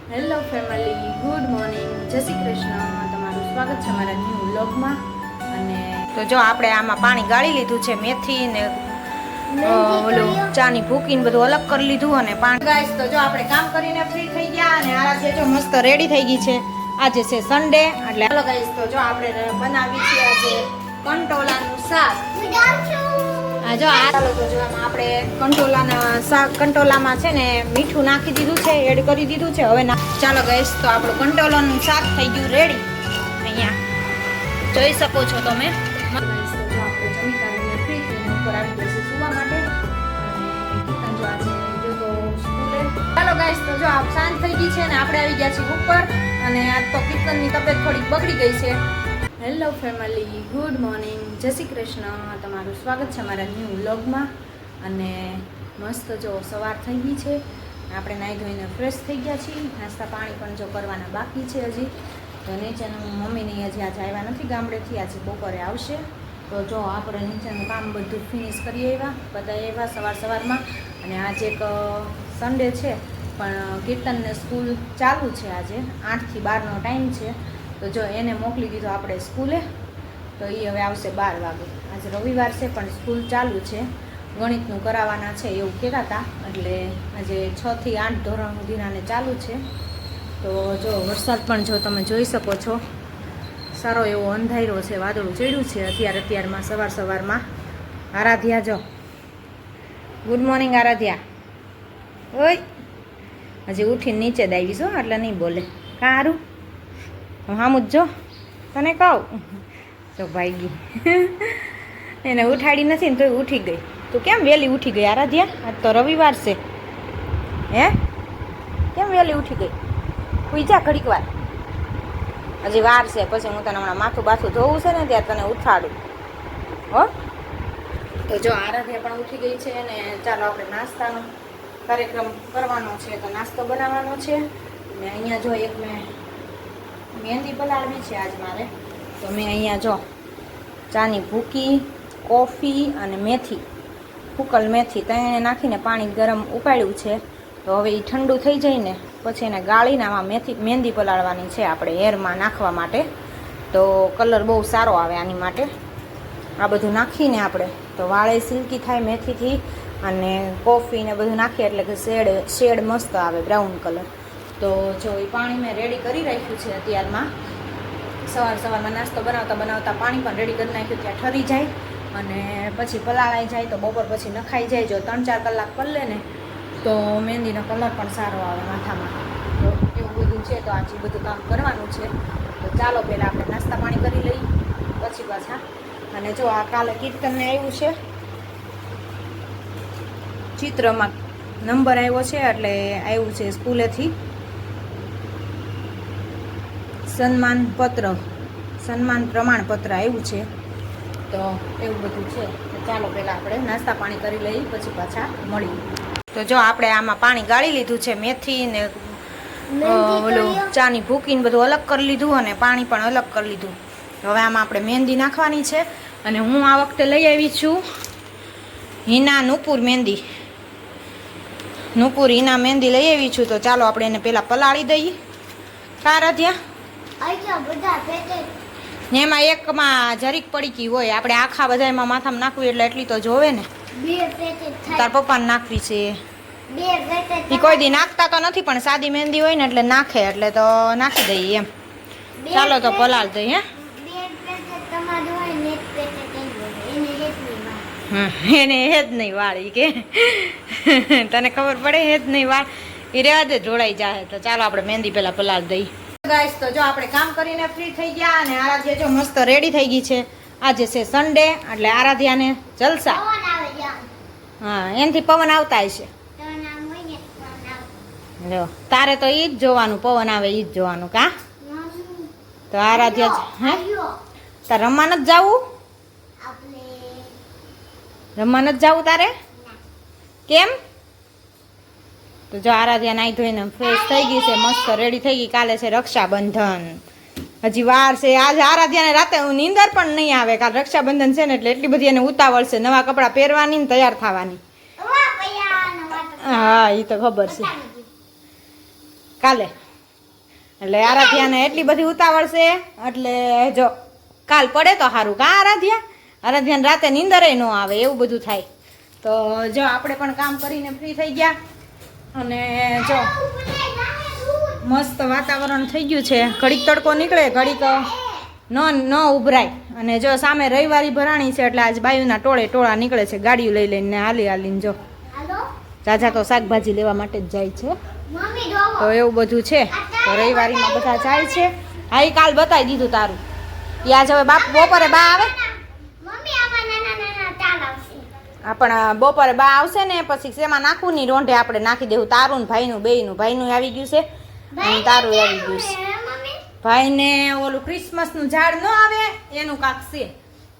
Hello family, good morning, જય શ્રી કૃષ્ણ. તમારું સ્વાગત છે મારા ન્યૂ વ્લોગમાં. અને તો જો આપણે આમાં પાણી ગાળી લીધું છે, મેથી ને ઓલું ચાની ભૂકીને બધું અલગ કરી લીધું અને પાણી ગાઈસ. તો જો આપણે કામ કરીને ફ્રી થઈ ગયા અને આરાધ્ય જો મસ્ત રેડી થઈ ગઈ છે. આજે છે સન્ડે એટલે ચાલો ગાઈસ. તો જો આપણે બનાવી છે આજે કંટોલાનું શાક. હા જો આ ચાલો. તો જો આપણે કંટોલાના શાક, કંટોલામાં છે ને મીઠું નાખી દીધું છે, એડ કરી દીધું છે. હવે ચાલો ગાઈસ, તો આપણું કંટોલાનું શાક થઈ ગયું રેડી. અહીંયા જોઈ શકો છો તમે. ચાલો ગાઈસ, તો જો આપ સાંજ થઈ ગઈ છે ને આપણે આવી ગયા છીએ ઉપર. અને આજ તો કીર્તનની તબિયત થોડીક બગડી ગઈ છે. હેલો ફેમિલી, ગુડ મોર્નિંગ, જય શ્રી કૃષ્ણ. તમારું સ્વાગત છે મારા ન્યૂ વ્લોગમાં. અને મસ્ત જો સવાર થઈ ગઈ છે, આપણે નાહી ધોઈને ફ્રેશ થઈ ગયા છીએ. નાસ્તા પાણી પણ જો કરવાના બાકી છે હજી. તો નીચેનું મમ્મીની હજી આજે આવ્યા નથી ગામડેથી, આજે બપોરે આવશે. તો જો આપણે નીચેનું કામ બધું ફિનિશ કરી આવ્યા, બધા આવ્યા સવારમાં. અને આજે એક સન્ડે છે પણ કીર્તનને સ્કૂલ ચાલુ છે. આજે 8 થી 12નો ટાઈમ છે. તો જો એને મોકલી દીધો આપણે સ્કૂલે. તો એ હવે આવશે 12 વાગે. આજે રવિવાર છે પણ સ્કૂલ ચાલુ છે, ગણિતનું કરાવવાના છે એવું કહેતા હતા. એટલે આજે 6 થી 8 ધોરણ સુધીનાને ચાલુ છે. તો જો વરસાદ પણ જો તમે જોઈ શકો છો, સારો એવો અંધારો છે, વાદળું ચડ્યું છે અત્યારમાં સવારમાં. આરાધ્યા જો, ગુડ મોર્નિંગ આરાધ્યા. ઓય હજી ઉઠીને નીચે જ આવીશ હો, એટલે નહીં બોલે. સારું હામું જ જો તને કહું. તો ભાઈ એને ઉઠાડી નથી ને તોય ઉઠી ગઈ. તું કેમ વહેલી ઉઠી ગઈ આરાધ્યા? આજ તો રવિવાર છે. હે કેમ વહેલી ઉઠી ગઈ? સુઈ જા ઘડીક વાર, હજી વાર છે. પછી હું તને હમણાં માથું બાથું ધોવું છે ને ત્યારે તને ઉઠાડું હો. તો જો આરાધ્યા પણ ઉઠી ગઈ છે. અને ચાલો આપણે નાસ્તાનો કાર્યક્રમ કરવાનો છે. તો નાસ્તો બનાવવાનો છે. અને અહીંયા જો એક મેં મહેંદી પલાળવી છે આજ મારે. તો મેં અહીંયા જો ચાની ભૂકી, કોફી અને મેથી, ફૂકલ મેથી તેને નાખીને પાણી ગરમ ઉકાળ્યું છે. તો હવે એ ઠંડુ થઈ જાય ને પછી એને ગાળીને આમાં મહેંદી પલાળવાની છે આપણે હેરમાં નાખવા માટે. તો કલર બહુ સારો આવે આની માટે. આ બધું નાખીને આપણે તો વાળે સિલ્કી થાય મેથીથી. અને કોફી ને બધું નાખીએ એટલે કે શેડ મસ્ત આવે, બ્રાઉન કલર. તો જો એ પાણી મેં રેડી કરી રાખ્યું છે અત્યારમાં. સવારમાં નાસ્તો બનાવતા પાણી પણ રેડી કરી નાખ્યું, ત્યાં ઠરી જાય અને પછી પલાળાઈ જાય. તો બપોર પછી નખાઈ જાય. જો 3-4 કલાક પલળે ને તો મહેંદીનો કલર પણ સારો આવે માથામાં. તો એવું બધું છે. તો આજે બધું કામ કરવાનું છે. તો ચાલો પહેલાં આપણે નાસ્તા પાણી કરી લઈએ પછી પાછા. અને જો આ કાલે કીર્તનને આવ્યું છે, ચિત્રમાં નંબર આવ્યો છે એટલે આવ્યું છે સ્કૂલેથી સન્માન પ્રમાણપત્ર આવ્યું છે. તો એવું બધું છે. તો ચાલો પહેલાં આપણે નાસ્તા પાણી કરી લઈએ પછી પાછા મળીએ. તો જો આપણે આમાં પાણી ગાળી લીધું છે, મેથી ને ઓલું ચાની ભૂકીને બધું અલગ કરી લીધું અને પાણી પણ અલગ કરી લીધું. હવે આમાં આપણે મહેંદી નાખવાની છે. અને હું આ વખતે લઈ આવી છું હિના નુપુર મહેંદી. નુપુર હિના મહેંદી લઈ આવી છું. તો ચાલો આપણે એને પહેલાં પલાળી દઈએ. આરાધ્યા ને એમાં એકમાં જરીક પડીકી હોય, આપણે આખા બધામાં માથામાં નાખવી એટલે એટલી તો જોવે ને. તાર પપ્પાને નાખવી છે. એ કોઈ દી નાખતા તો નથી પણ સાદી મહેંદી હોય ને એટલે નાખે, એટલે તો નાખી દઈએ એમ. ચાલો તો પલાળ દઈએ. એને હેજ નહીં વાળી કે તને ખબર પડે હેજ નહીં વાળ એ રેવા દે, જોડાઈ જાય. તો ચાલો આપણે મહેંદી પહેલા પલાળ દઈએ. ગાઈસ, તો જો આપણે કામ કરીને ફ્રી થઈ ગયા અને આરાધ્યા જો મસ્ત રેડી થઈ ગઈ છે. આજે છે સન્ડે એટલે આરાધ્યાને જલસા. હા, એનાથી પવન આવતા હશે. જો તારે તો ઈ જ જોવાનું, પવન આવે ઈ જ જોવાનું. કા તો આરાધ્યા હે તાર રમવા નથી જવું? રમવા નથી જવું તારે? કેમ? તો જો આરાધ્યા નાઈ ધોઈને ફ્રેશ થઈ ગઈ છે, મસ્ત રેડી થઈ ગઈ. કાલે છે રક્ષાબંધન, હજી વાર છે. આજે આરાધ્યાને રાતે નીંદર પણ નહીં આવે. કાલે રક્ષાબંધન છે ને એટલે એટલી બધી એને ઉતાવળ છે નવા કપડાં પહેરવાની ને તૈયાર થવાની. હા, એ તો ખબર છે. કાલે એટલે આરાધ્યાને એટલી બધી ઉતાવળ છે એટલે જો કાલ પડે તો સારું કા આરાધ્યાને રાતે નીંદરે ન આવે એવું બધું થાય. તો જો આપણે પણ કામ કરીને ફ્રી થઈ ગયા અને જો મસ્ત વાતાવરણ થઈ ગયું છે. ઘડીક તડકો નીકળે ઘડીક ન ઉભરાય. અને જો સામે રવિવારી ભરાણી છે એટલે આજ બાયુના ટોળા નીકળે છે ગાડીઓ લઈ લઈને હાલીને. જો ચાચા તો શાકભાજી લેવા માટે જ જાય છે. તો એવું બધું છે. તો રવિવારીમાં બધા જાય છે. હા એ કાલ બતાવી દીધું તારું. એ આજ હવે બપોરે બા આવે પણ બપોરે બા આવશે ને પછી શેમાં નાખવું નહીં રોંઢે આપણે નાખી દેવું. તારું ને ભાઈનું આવી ગયું છે અને તારું આવી ગયું છે. ભાઈને ઓલું ક્રિસમસનું ઝાડ ન આવે એનું કાક છે.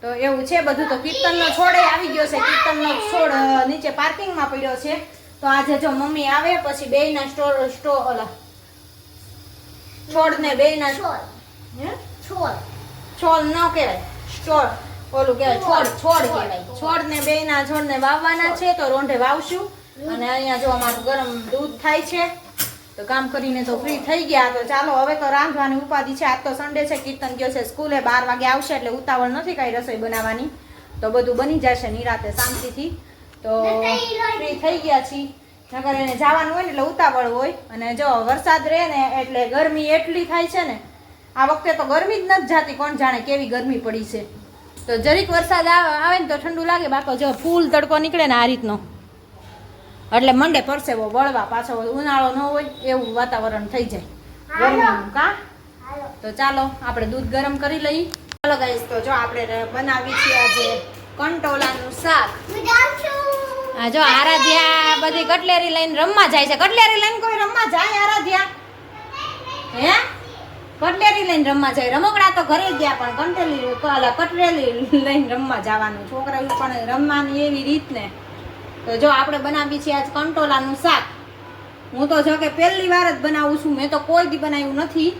તો એવું છે બધું. તો કીર્તનનો છોડ આવી ગયો છે. કીર્તનનો છોડ નીચે પાર્કિંગમાં પડ્યો છે. તો આજે જો મમ્મી આવે પછી બેયના છોડ ને બેયના છોડ ન કહેવાય છોડ ઓલું કહેવાય છોડ કહેવાય. છોડ ને બેયના છોડને વાવવાના છે. તો રોંઢે વાવશું. અને અહીંયા જો અમારું ગરમ દૂધ થાય છે. તો કામ કરીને તો ફ્રી થઈ ગયા. તો ચાલો હવે તો રાંધવાની ઉપાધિ છે. આજ તો સન્ડે છે. કીર્તન ગયો છે સ્કૂલે 12 વાગે આવશે એટલે ઉતાવળ નથી કાંઈ રસોઈ બનાવવાની. તો બધું બની જશે નિરાતે શાંતિથી. તો ફ્રી થઈ ગયા છીએ. નગર એને જવાનું હોય ને એટલે ઉતાવળ હોય. અને જો વરસાદ રહે ને એટલે ગરમી એટલી થાય છે ને. આ વખતે તો ગરમી જ નથી જાતી. કોણ જાણે કેવી ગરમી પડી છે. તો જરીક વરસાદ આવે ને તો ઠંડુ લાગે. બાકી જો ફૂલ તડકો નીકળે ને આ રીતનો એટલે મંડે પરસેવો વળવા. પાછો ઉનાળો ન હોય એવું વાતાવરણ થઈ જાય ગરમીનું કા. તો ચાલો આપણે દૂધ ગરમ કરી લઈએ. ચાલો ગાઈસ તો જો આપણે બનાવી છીએ આજે કંટોલાનું શાક. હા જો આરાધ્યા બધી કટલેરી લઈને રમવા જાય છે. કટલેરી લઈને કોઈ રમવા જાય આરાધ્યા? હે કટલેરી લઈને રમવા જાય. રમકડા તો ઘરે ગયા પણ કટલેરી લઈને રમવા જવાનું. છોકરાઓ પણ રમવાની એવી રીત ને. તો જો આપણે બનાવી છીએ આજ કંટોલાનું શાક. હું તો જો કે પહેલી વાર જ બનાવું છું. મેં તો કોઈ દી બનાવ્યું નથી.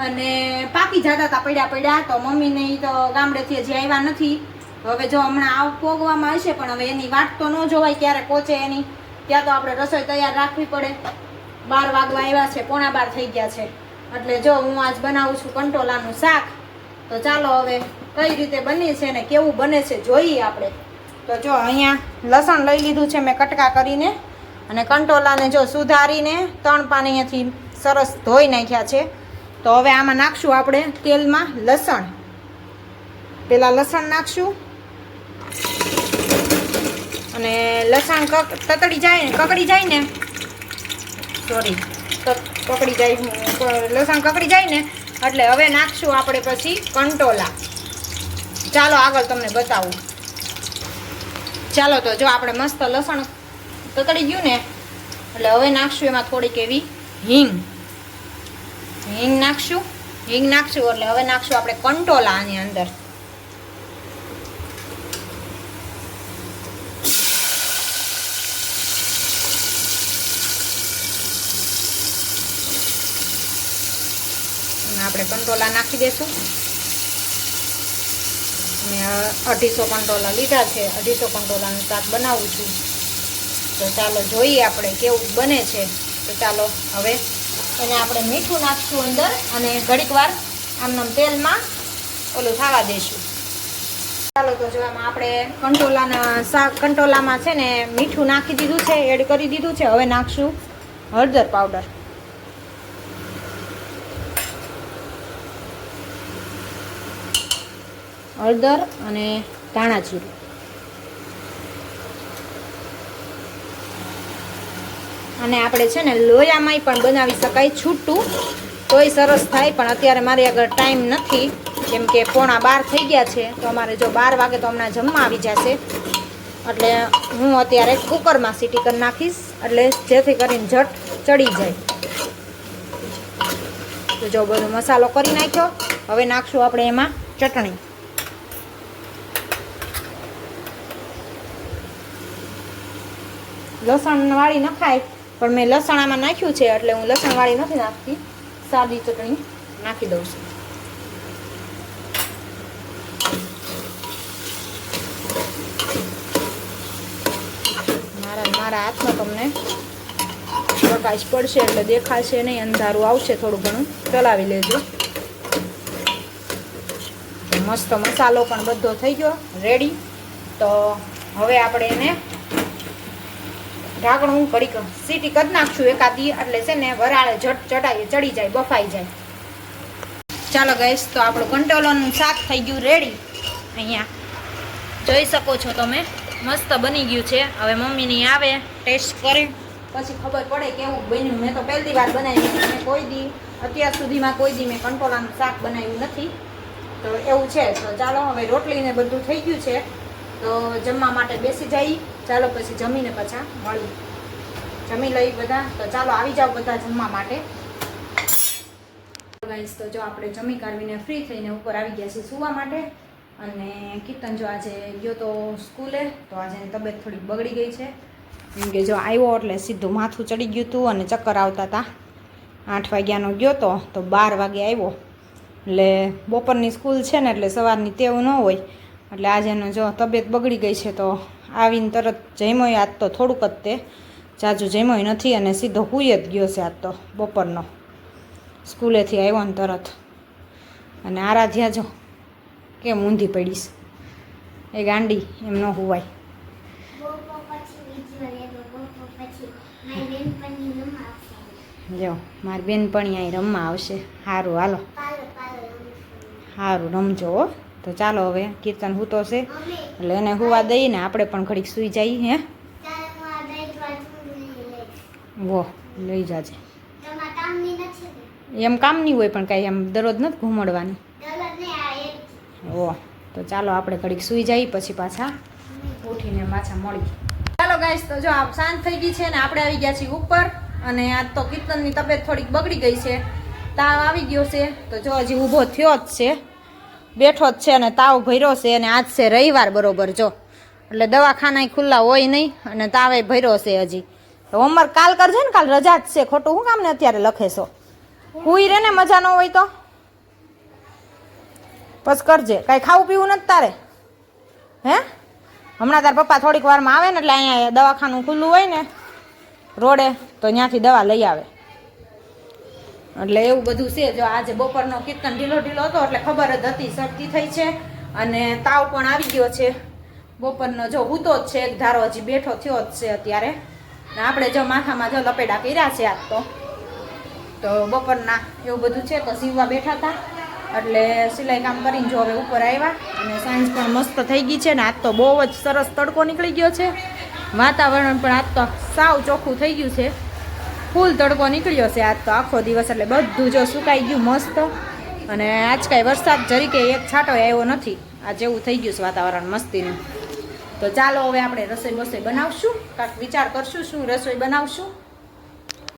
અને પાકી જતા હતા પડ્યા. તો મમ્મીને એ તો ગામડેથી હજી આવ્યા નથી. હવે જો હમણાં પોગવામાં હશે પણ હવે એની વાટ તો ન જોવાય ક્યારે પહોંચે એની. ત્યાં તો આપણે રસોઈ તૈયાર રાખવી પડે. 12 વાગવા આવ્યા છે, 11:15 થઈ ગયા છે. એટલે જો હું આજ બનાવું છું કંટોલાનું શાક. તો ચાલો હવે કઈ રીતે બને છે ને કેવું બને છે જોઈએ આપણે. તો જો અહીંયા લસણ લઈ લીધું છે મેં કટકા કરીને. અને કંટોલાને જો સુધારીને 3 પાણી અહીંયાથી સરસ ધોઈ નાખ્યા છે. તો હવે આમાં નાખશું આપણે તેલમાં લસણ. પેલા લસણ નાખશું અને લસણ કકડી જાય ને લસણ કકડી જાય ને એટલે હવે નાખશું આપણે પછી કંટોલા. ચાલો આગળ તમને બતાવું. ચાલો તો જો આપણે મસ્ત લસણ કકડી ગયું ને એટલે હવે નાખશું એમાં થોડીક એવી હિંગ નાખશું એટલે હવે નાખશું આપણે કંટોલા આની અંદર. આપણે કંટોલા નાખી દેશું. મેં 250 કંટોલા લીધા છે. 250 કંટોલાનું શાક બનાવું છું. તો ચાલો જોઈએ આપણે કેવું બને છે. તો ચાલો હવે એને આપણે મીઠું નાખશું અંદર અને ઘડીક વાર આમનામ તેલમાં ઓલું થવા દઈશું. ચાલો તો જો આમાં આપણે કંટોલામાં છે ને મીઠું નાખી દીધું છે, એડ કરી દીધું છે. હવે નાખશું હળદર પાવડર. હળદર અને ધાણા જીરું. અને આપણે છે ને લોયામાંય પણ બનાવી શકાય છૂટું તોય સરસ થાય. પણ અત્યારે મારી આગળ ટાઈમ નથી કેમ કે 11:15 થઈ ગયા છે. તો અમારે જો 12 વાગે તો હમણાં જમવા આવી જશે. એટલે હું અત્યારે કુકરમાં સીટી કરી નાખીશ એટલે જેથી કરીને ઝટ ચડી જાય. તો જો બધો મસાલો કરી નાખ્યો. હવે નાખશું આપણે એમાં ચટણી. લસણવાળી નખાય પણ મેં લસણ આમાં નાખ્યું છે એટલે હું લસણવાળી નથી નાખતી. સાદી ચટણી નાખી દઉં છું. મારા હાથમાં તમને પ્રકાશ પડશે એટલે દેખાશે નહીં, અંધારું આવશે થોડું ઘણું. ચલાવી લેજો. મસ્ત મસાલો પણ બધો થઈ ગયો રેડી. તો હવે આપણે એને ઢાંકણું ઘડીક સીટી કરી નાખશું એકાદી, એટલે છે ને વરાળે ચડી જાય, બફાઈ જાય. ચાલો ગાઈસ, તો આપણું કંટોલાનું શાક થઈ ગયું રેડી. અહીંયા જોઈ શકો છો તમે, મસ્ત બની ગયું છે. હવે મમ્મીની આવે ટેસ્ટ કરે પછી ખબર પડે કેવું બન્યું. મેં તો પહેલી વાર બનાવ્યું, મેં કોઈ દી અત્યાર સુધીમાં કોઈ દી મેં કંટોલાનું શાક બનાવ્યું નથી. તો એવું છે. તો ચાલો હવે રોટલીને બધું થઈ ગયું છે, તો જમવા માટે બેસી જઈએ. ચાલો પછી જમીને પાછા મળી, જમી લઈ બધા. તો ચાલો આવી જાઓ બધા જમવા માટે. ગાઈસ, તો જો આપણે જમી કાઢવીને ફ્રી થઈને ઉપર આવી ગયા છીએ સૂવા માટે. અને કીર્તન જો આજે ગયો તો સ્કૂલે, તો આજે એની તબિયત થોડી બગડી ગઈ છે. કેમ કે જો આવ્યો એટલે સીધું માથું ચડી ગયું હતું અને ચક્કર આવતા હતા. 8 વાગ્યાનો ગયો તો 12 વાગે આવ્યો. એટલે બપોરની સ્કૂલ છે ને, એટલે સવારની ટેવ ન હોય, એટલે આજે એનો જો તબિયત બગડી ગઈ છે. તો આવીને તરત જમ્યો. આજ તો થોડુંક જ તે જાજુ જમ્યો નથી, અને સીધો હુઈ જ ગયો છે આજ તો બપોરનો. સ્કૂલેથી આવ્યો ને તરત. અને આરાધ્યા જો કેમ ઊંધી પડીશ, એ ગાંડી, એમ ન હુવાય. જો મારી બેનપણી અહીં રમવા આવશે. સારું, હાલો, સારું રમજો હો. તો ચાલો હવે કીર્તન સૂતો છે એટલે એને હુવા દઈએ ને આપણે પણ ઘડીક સૂઈ જઈએ. હે વો લઈ જાજે. એમ કામ નહીં હોય, પણ કાંઈ એમ દરરોજ નથી ઘૂમડવાની. ઓ તો ચાલો આપણે ઘડીક સૂઈ જઈએ, પછી પાછા ઉઠીને પાછા મળી. ચાલો ગાઈસ, તો જો આપ શાંત થઈ ગઈ છે ને આપણે આવી ગયા છીએ ઉપર. અને આજ તો કીર્તનની તબિયત થોડીક બગડી ગઈ છે, તાવ આવી ગયો છે. તો જો હજી ઊભો થયો જ છે, બેઠો જ છે, અને તાવ ભર્યો છે. અને આજ છે રવિવાર બરોબર, જો એટલે દવાખાના ખુલ્લા હોય નહીં, અને તાવે ભર્યો છે હજી. હોમવર્ક કાલ કરજે ને, કાલ રજા જ છે. ખોટું શું કામ ને અત્યારે લખે છો? હુઈ રે ને, મજા ન હોય તો બસ કરજે. કાંઈ ખાવું પીવું નથી તારે? હે હમણાં તાર પપ્પા થોડીક વારમાં આવે ને, એટલે અહીંયા દવાખાનું ખુલ્લું હોય ને રોડે, તો ત્યાંથી દવા લઈ આવે. એટલે એવું બધું છે. જો આજે બપોરનો કીર્તન ઢીલો હતો, એટલે ખબર જ હતી શરદી થઈ છે અને તાવ પણ આવી ગયો છે. બપોરનો જો હૂતો જ છે, એક ધારો હજી બેઠો થયો જ છે અત્યારે. ને આપણે જો માથામાં જો લપેડા કર્યા છે આજ તો બપોરના એવું બધું છે. તો સીવવા બેઠા હતા, એટલે સિલાઈ કામ કરીને જો હવે ઉપર આવ્યા. અને સાંજ પણ મસ્ત થઈ ગઈ છે ને. આજ તો બહુ જ સરસ તડકો નીકળી ગયો છે. વાતાવરણ પણ આજ તો સાવ ચોખ્ખું થઈ ગયું છે. ફૂલ તડકો નીકળ્યો છે આજ તો આખો દિવસ. એટલે બધું જો સુકાઈ ગયું મસ્ત. અને આજ કાંઈ વરસાદ જરીકે એક છાંટો આવ્યો નથી. આ જેવું થઈ ગયું છે વાતાવરણ મસ્તીનું. તો ચાલો હવે આપણે રસોઈ બનાવશું, કાંઈક વિચાર કરશું શું રસોઈ બનાવશું.